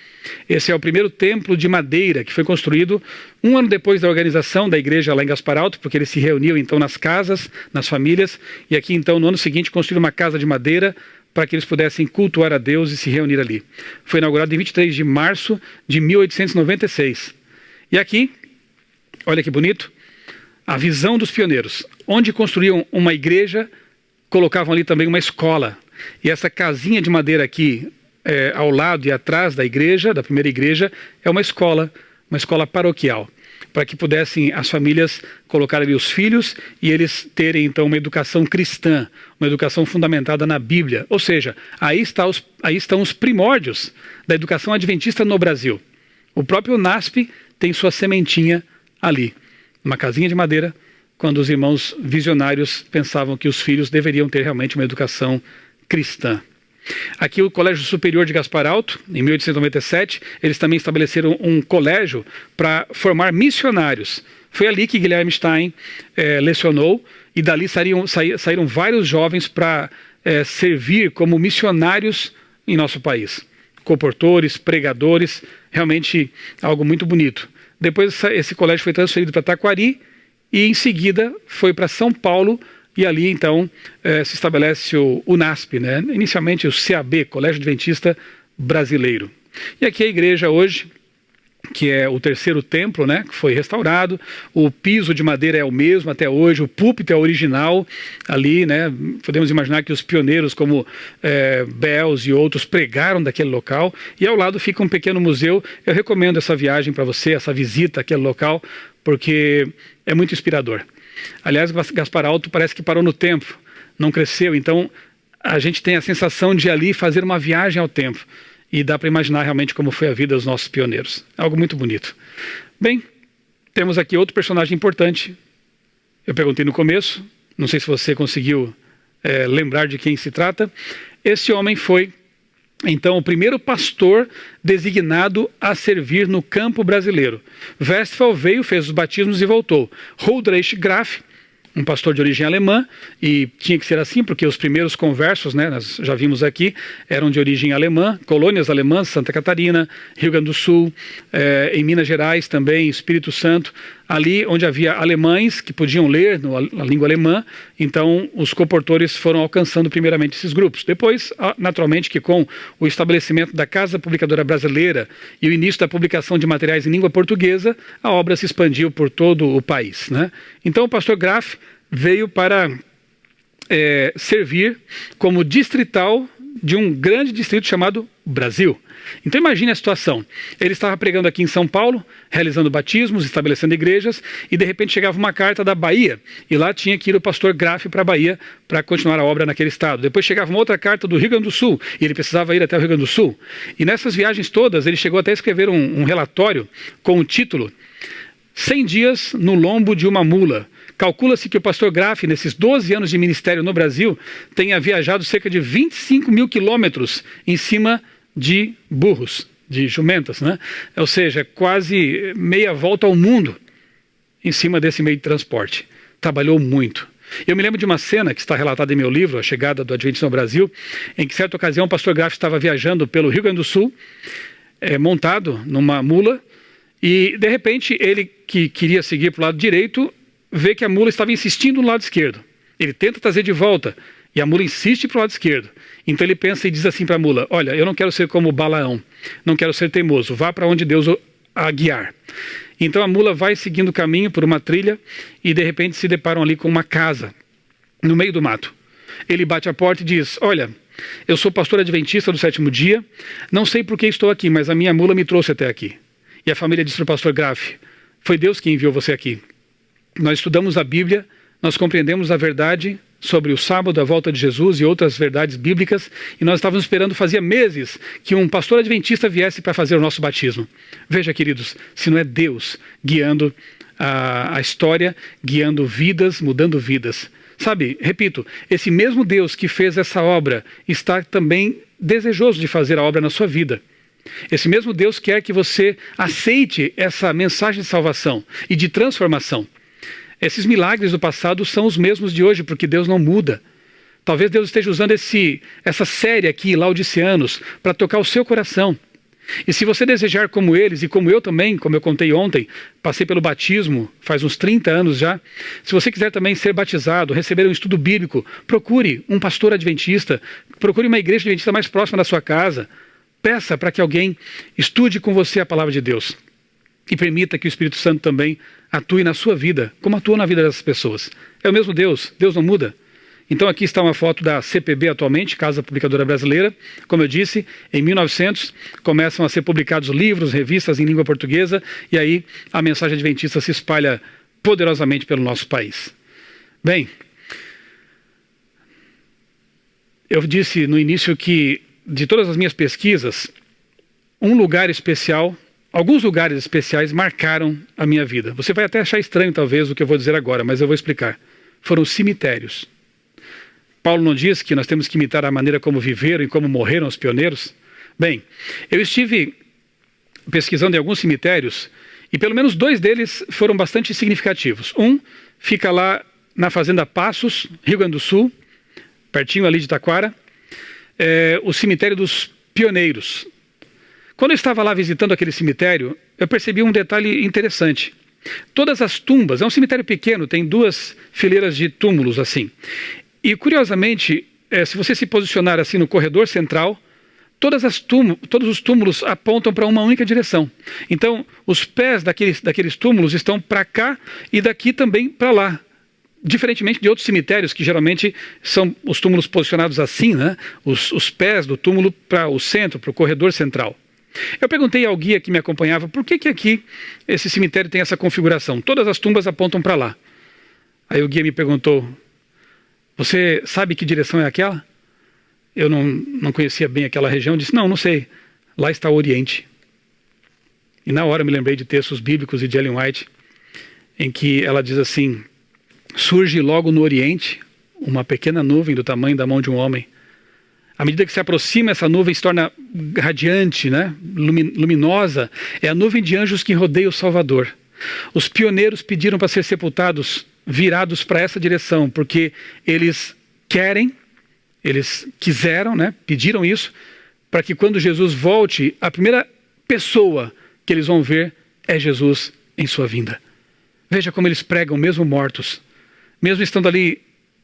[SPEAKER 1] Esse é o primeiro templo de madeira que foi construído um ano depois da organização da igreja lá em Gaspar Alto, porque eles se reuniam então nas casas, nas famílias, e aqui então no ano seguinte construíram uma casa de madeira para que eles pudessem cultuar a Deus e se reunir ali. Foi inaugurado em 23 de março de 1896. E aqui, olha que bonito, a visão dos pioneiros. Onde construíam uma igreja, colocavam ali também uma escola. E essa casinha de madeira aqui, ao lado e atrás da igreja, da primeira igreja, é uma escola paroquial, para que pudessem as famílias colocar ali os filhos e eles terem então uma educação cristã, uma educação fundamentada na Bíblia. Ou seja, aí estão os primórdios da educação adventista no Brasil. O próprio NASP tem sua sementinha ali, uma casinha de madeira, quando os irmãos visionários pensavam que os filhos deveriam ter realmente uma educação cristã. Aqui o Colégio Superior de Gaspar Alto, em 1897, eles também estabeleceram um colégio para formar missionários. Foi ali que Guilherme Stein lecionou, e dali saíram vários jovens para servir como missionários em nosso país. Comportores, pregadores, realmente algo muito bonito. Depois esse colégio foi transferido para Taquari e em seguida foi para São Paulo, e ali então se estabelece o UNASP, né? Inicialmente o CAB, Colégio Adventista Brasileiro. E aqui a igreja hoje, que é o terceiro templo, né, que foi restaurado, o piso de madeira é o mesmo até hoje, o púlpito é original ali, né, podemos imaginar que os pioneiros como Bells e outros pregaram daquele local, e ao lado fica um pequeno museu. Eu recomendo essa viagem para você, essa visita àquele local, porque é muito inspirador. Aliás, Gaspar Alto parece que parou no tempo, não cresceu, então a gente tem a sensação de ali fazer uma viagem ao tempo. E dá para imaginar realmente como foi a vida dos nossos pioneiros. Algo muito bonito. Bem, temos aqui outro personagem importante. Eu perguntei no começo, não sei se você conseguiu lembrar de quem se trata. Esse homem foi, então, o primeiro pastor designado a servir no campo brasileiro. Westphal veio, fez os batismos e voltou. Huldreich Graf, um pastor de origem alemã, e tinha que ser assim, porque os primeiros conversos, né, nós já vimos aqui, eram de origem alemã, colônias alemãs, Santa Catarina, Rio Grande do Sul, em Minas Gerais também, Espírito Santo, ali onde havia alemães que podiam ler na língua alemã, então os comportores foram alcançando primeiramente esses grupos. Depois, naturalmente, que com o estabelecimento da Casa Publicadora Brasileira e o início da publicação de materiais em língua portuguesa, a obra se expandiu por todo o país, né? Então o pastor Graf veio para servir como distrital de um grande distrito chamado Brasil. Então imagine a situação, ele estava pregando aqui em São Paulo, realizando batismos, estabelecendo igrejas, e de repente chegava uma carta da Bahia, e lá tinha que ir o pastor Graf para a Bahia para continuar a obra naquele estado. Depois chegava uma outra carta do Rio Grande do Sul, e ele precisava ir até o Rio Grande do Sul. E nessas viagens todas, ele chegou até a escrever um relatório com o título 100 dias no lombo de uma mula. Calcula-se que o pastor Graf, nesses 12 anos de ministério no Brasil, tenha viajado cerca de 25 mil quilômetros em cima de burros, de jumentas, né? Ou seja, quase meia volta ao mundo em cima desse meio de transporte. Trabalhou muito. Eu me lembro de uma cena que está relatada em meu livro, A Chegada do Adventismo ao Brasil, em que, certa ocasião, o pastor Graf estava viajando pelo Rio Grande do Sul, montado numa mula, e, de repente, ele que queria seguir para o lado direito, vê que a mula estava insistindo no lado esquerdo. Ele tenta trazer de volta, e a mula insiste para o lado esquerdo. Então ele pensa e diz assim para a mula: olha, eu não quero ser como Balaão, não quero ser teimoso, vá para onde Deus a guiar. Então a mula vai seguindo o caminho por uma trilha e de repente se deparam ali com uma casa, no meio do mato. Ele bate a porta e diz: olha, eu sou pastor adventista do sétimo dia, não sei por que estou aqui, mas a minha mula me trouxe até aqui. E a família diz para o pastor Graf: foi Deus que enviou você aqui. Nós estudamos a Bíblia, nós compreendemos a verdade sobre o sábado, a volta de Jesus e outras verdades bíblicas, e nós estávamos esperando, fazia meses, que um pastor adventista viesse para fazer o nosso batismo. Veja, queridos, se não é Deus guiando a história, guiando vidas, mudando vidas. Sabe, repito, esse mesmo Deus que fez essa obra está também desejoso de fazer a obra na sua vida. Esse mesmo Deus quer que você aceite essa mensagem de salvação e de transformação. Esses milagres do passado são os mesmos de hoje, porque Deus não muda. Talvez Deus esteja usando essa série aqui, Laodiceanos, para tocar o seu coração. E se você desejar como eles, e como eu também, como eu contei ontem, passei pelo batismo faz uns 30 anos já, se você quiser também ser batizado, receber um estudo bíblico, procure um pastor adventista, procure uma igreja adventista mais próxima da sua casa, peça para que alguém estude com você a palavra de Deus. E permita que o Espírito Santo também atue na sua vida, como atua na vida dessas pessoas. É o mesmo Deus, Deus não muda. Então aqui está uma foto da CPB atualmente, Casa Publicadora Brasileira. Como eu disse, em 1900 começam a ser publicados livros, revistas em língua portuguesa, e aí a mensagem adventista se espalha poderosamente pelo nosso país. Bem, eu disse no início que de todas as minhas pesquisas, um lugar especial, alguns lugares especiais marcaram a minha vida. Você vai até achar estranho talvez o que eu vou dizer agora, mas eu vou explicar. Foram os cemitérios. Paulo não diz que nós temos que imitar a maneira como viveram e como morreram os pioneiros? Bem, eu estive pesquisando em alguns cemitérios e pelo menos 2 deles foram bastante significativos. Um fica lá na Fazenda Passos, Rio Grande do Sul, pertinho ali de Taquara, o cemitério dos pioneiros. Quando eu estava lá visitando aquele cemitério, eu percebi um detalhe interessante. Todas as tumbas, é um cemitério pequeno, tem 2 fileiras de túmulos assim. E curiosamente, se você se posicionar assim no corredor central, todos os túmulos apontam para uma única direção. Então, os pés daqueles túmulos estão para cá e daqui também para lá. Diferentemente de outros cemitérios, que geralmente são os túmulos posicionados assim, né? Os pés do túmulo para o centro, para o corredor central. Eu perguntei ao guia que me acompanhava por que aqui esse cemitério tem essa configuração. Todas as tumbas apontam para lá. Aí o guia me perguntou, você sabe que direção é aquela? Eu não conhecia bem aquela região. Disse, não sei. Lá está o Oriente. E na hora me lembrei de textos bíblicos e de Ellen White, em que ela diz assim, surge logo no Oriente uma pequena nuvem do tamanho da mão de um homem. À medida que se aproxima, essa nuvem se torna radiante, né? Luminosa. É a nuvem de anjos que rodeia o Salvador. Os pioneiros pediram para ser sepultados virados para essa direção, porque eles quiseram, né? Pediram isso, para que quando Jesus volte, a primeira pessoa que eles vão ver é Jesus em sua vinda. Veja como eles pregam, mesmo mortos, mesmo estando ali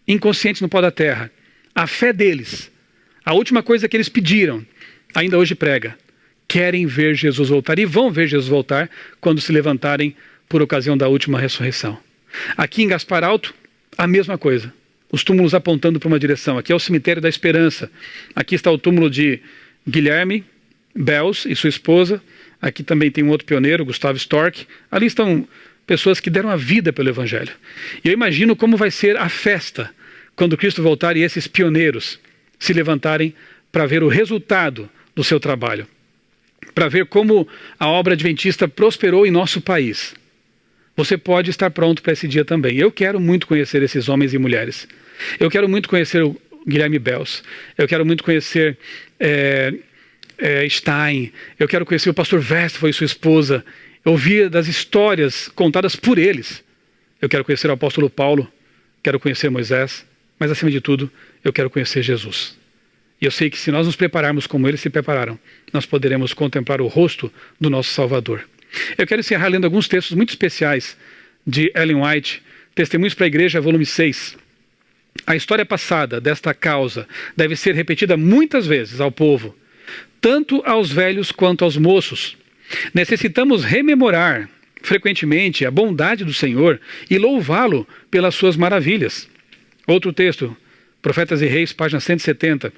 [SPEAKER 1] inconscientes no pó da terra. A fé deles, a última coisa que eles pediram, ainda hoje prega. Querem ver Jesus voltar e vão ver Jesus voltar quando se levantarem por ocasião da última ressurreição. Aqui em Gaspar Alto, a mesma coisa. Os túmulos apontando para uma direção. Aqui é o cemitério da Esperança. Aqui está o túmulo de Guilherme Bels e sua esposa. Aqui também tem um outro pioneiro, Gustavo Storck. Ali estão pessoas que deram a vida pelo Evangelho. E eu imagino como vai ser a festa quando Cristo voltar e esses pioneiros se levantarem para ver o resultado do seu trabalho. Para ver como a obra adventista prosperou em nosso país. Você pode estar pronto para esse dia também. Eu quero muito conhecer esses homens e mulheres. Eu quero muito conhecer o Guilherme Bels. Eu quero muito conhecer Stein. Eu quero conhecer o pastor Westphal e sua esposa. Ouvir das histórias contadas por eles. Eu quero conhecer o apóstolo Paulo. Quero conhecer Moisés. Mas, acima de tudo, eu quero conhecer Jesus. E eu sei que se nós nos prepararmos como eles se prepararam, nós poderemos contemplar o rosto do nosso Salvador. Eu quero encerrar lendo alguns textos muito especiais de Ellen White, Testemunhos para a Igreja, volume 6. A história passada desta causa deve ser repetida muitas vezes ao povo, tanto aos velhos quanto aos moços. Necessitamos rememorar frequentemente a bondade do Senhor e louvá-lo pelas suas maravilhas. Outro texto, Profetas e Reis, página 170.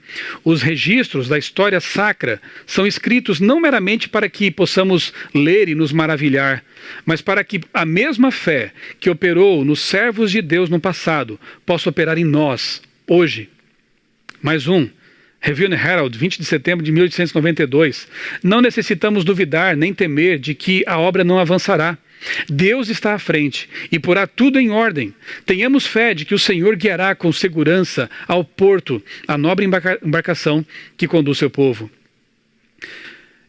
[SPEAKER 1] Os registros da história sacra são escritos não meramente para que possamos ler e nos maravilhar, mas para que a mesma fé que operou nos servos de Deus no passado possa operar em nós, hoje. Mais um, Review and Herald, 20 de setembro de 1892. Não necessitamos duvidar nem temer de que a obra não avançará. Deus está à frente e porá tudo em ordem. Tenhamos fé de que o Senhor guiará com segurança ao porto a nobre embarcação que conduz seu povo.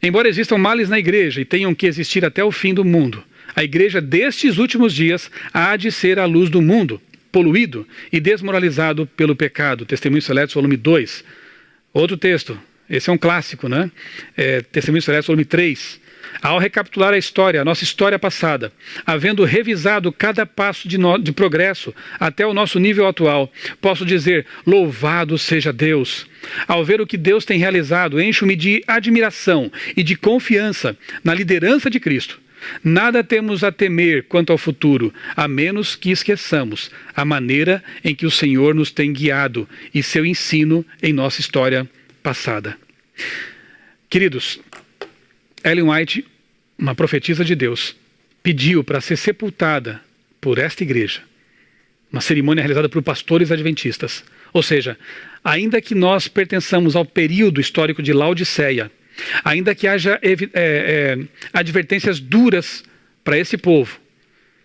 [SPEAKER 1] Embora existam males na igreja e tenham que existir até o fim do mundo, a igreja destes últimos dias há de ser a luz do mundo, poluído e desmoralizado pelo pecado. Testemunhos Seletos, volume 2. Outro texto, esse é um clássico, né? Testemunhos Seletos, volume 3. Ao recapitular a nossa história passada, havendo revisado cada passo de progresso até o nosso nível atual, posso dizer, louvado seja Deus. Ao ver o que Deus tem realizado, encho-me de admiração e de confiança na liderança de Cristo. Nada temos a temer quanto ao futuro, a menos que esqueçamos a maneira em que o Senhor nos tem guiado e seu ensino em nossa história passada. Queridos, Ellen White, uma profetisa de Deus, pediu para ser sepultada por esta igreja. Uma cerimônia realizada por pastores adventistas. Ou seja, ainda que nós pertençamos ao período histórico de Laodiceia, ainda que haja advertências duras para esse povo,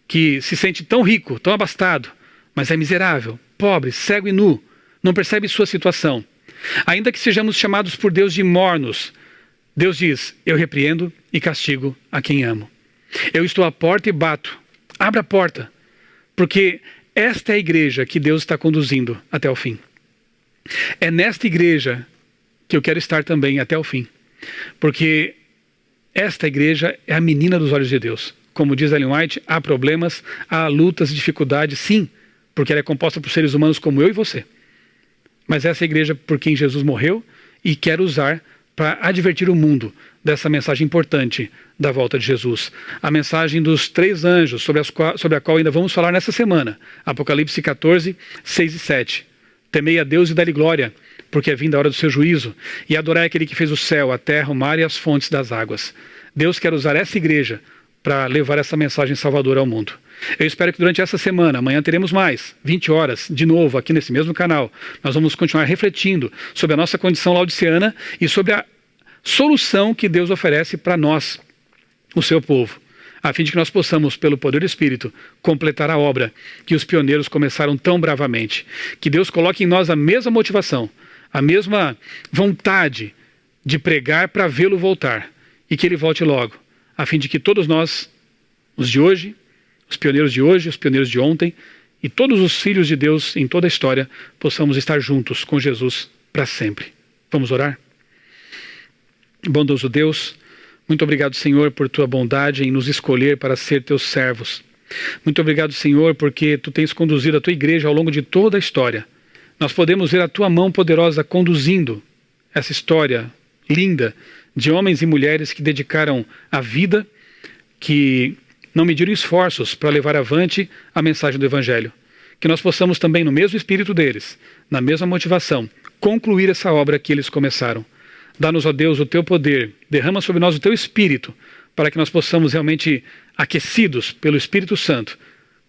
[SPEAKER 1] que se sente tão rico, tão abastado, mas é miserável, pobre, cego e nu, não percebe sua situação. Ainda que sejamos chamados por Deus de mornos, Deus diz: eu repreendo e castigo a quem amo. Eu estou à porta e bato. Abra a porta, porque esta é a igreja que Deus está conduzindo até o fim. É nesta igreja que eu quero estar também até o fim, porque esta igreja é a menina dos olhos de Deus. Como diz Ellen White, há problemas, há lutas e dificuldades, sim, porque ela é composta por seres humanos como eu e você. Mas essa é a igreja por quem Jesus morreu e quer usar para advertir o mundo dessa mensagem importante da volta de Jesus. A mensagem dos 3 anjos, sobre a qual ainda vamos falar nessa semana. Apocalipse 14, 6 e 7. Temei a Deus e dá-lhe glória, porque é vinda a hora do seu juízo, e adorai aquele que fez o céu, a terra, o mar e as fontes das águas. Deus quer usar essa igreja para levar essa mensagem salvadora ao mundo. Eu espero que durante essa semana, amanhã teremos mais, 20 horas, de novo, aqui nesse mesmo canal, nós vamos continuar refletindo sobre a nossa condição laodiceana e sobre a solução que Deus oferece para nós, o seu povo, a fim de que nós possamos, pelo poder do Espírito, completar a obra que os pioneiros começaram tão bravamente. Que Deus coloque em nós a mesma motivação, a mesma vontade de pregar para vê-lo voltar, e que ele volte logo, a fim de que todos nós, os de hoje, os pioneiros de hoje, os pioneiros de ontem, e todos os filhos de Deus em toda a história, possamos estar juntos com Jesus para sempre. Vamos orar? Bondoso Deus, muito obrigado, Senhor, por tua bondade em nos escolher para ser teus servos. Muito obrigado, Senhor, porque tu tens conduzido a tua igreja ao longo de toda a história. Nós podemos ver a tua mão poderosa conduzindo essa história linda de homens e mulheres que dedicaram a vida, que não mediram esforços para levar avante a mensagem do Evangelho. Que nós possamos também, no mesmo espírito deles, na mesma motivação, concluir essa obra que eles começaram. Dá-nos, ó Deus, o teu poder, derrama sobre nós o teu Espírito, para que nós possamos realmente, aquecidos pelo Espírito Santo,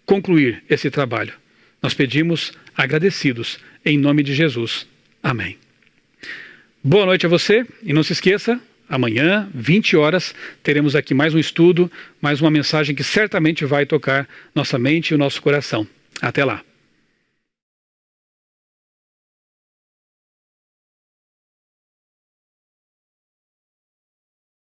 [SPEAKER 1] concluir esse trabalho. Nós pedimos agradecidos, em nome de Jesus. Amém. Boa noite a você, e não se esqueça, amanhã, 20 horas, teremos aqui mais um estudo, mais uma mensagem que certamente vai tocar nossa mente e o nosso coração. Até lá.